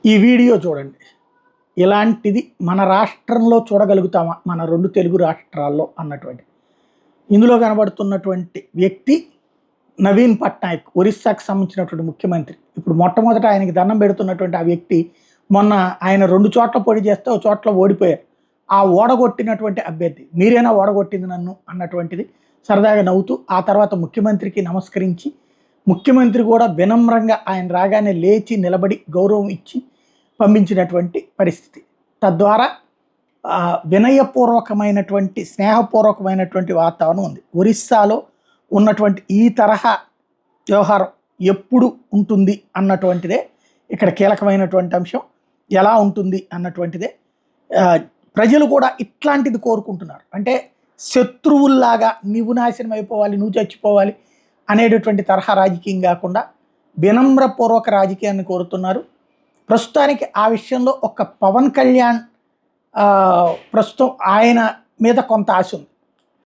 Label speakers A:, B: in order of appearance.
A: ఈ వీడియో చూడండి. ఇలాంటిది మన రాష్ట్రంలో చూడగలుగుతామా, మన 2 తెలుగు రాష్ట్రాల్లో అన్నటువంటి. ఇందులో కనబడుతున్నటువంటి వ్యక్తి నవీన్ పట్నాయక్, ఒరిస్సాకు సంబంధించినటువంటి ముఖ్యమంత్రి. ఇప్పుడు మొట్టమొదట ఆయనకి దండం పెడుతున్నటువంటి ఆ వ్యక్తి మొన్న ఆయన 2 చోట్ల పోటీ చేస్తే ఒక చోట్ల ఓడిపోయారు. ఆ ఓడగొట్టినటువంటి అభ్యర్థి, మీరేనా ఓడగొట్టింది నన్ను అన్నటువంటిది సరదాగా నవ్వుతూ ఆ తర్వాత ముఖ్యమంత్రికి నమస్కరించి, ముఖ్యమంత్రి కూడా వినమ్రంగా ఆయన రాగానే లేచి నిలబడి గౌరవం ఇచ్చి పంపించినటువంటి పరిస్థితి. తద్వారా వినయపూర్వకమైనటువంటి స్నేహపూర్వకమైనటువంటి వాతావరణం ఉంది. ఒరిస్సాలో ఉన్నటువంటి ఈ తరహా వ్యవహారం ఎప్పుడు ఉంటుంది అన్నటువంటిదే ఇక్కడ కీలకమైనటువంటి అంశం. ఎలా ఉంటుంది అన్నటువంటిదే ప్రజలు కూడా ఇట్లాంటిది కోరుకుంటున్నారు. అంటే శత్రువుల్లాగా నువ్వు నాశనం అయిపోవాలి, నువ్వు చచ్చిపోవాలి అనేటటువంటి తరహా రాజకీయం కాకుండా వినమ్రపూర్వక రాజకీయాన్ని కోరుతున్నారు. ప్రస్తుతానికి ఆ విషయంలో ఒక పవన్ కళ్యాణ్ ప్రస్తుతం ఆయన మీద కొంత ఆశ ఉంది.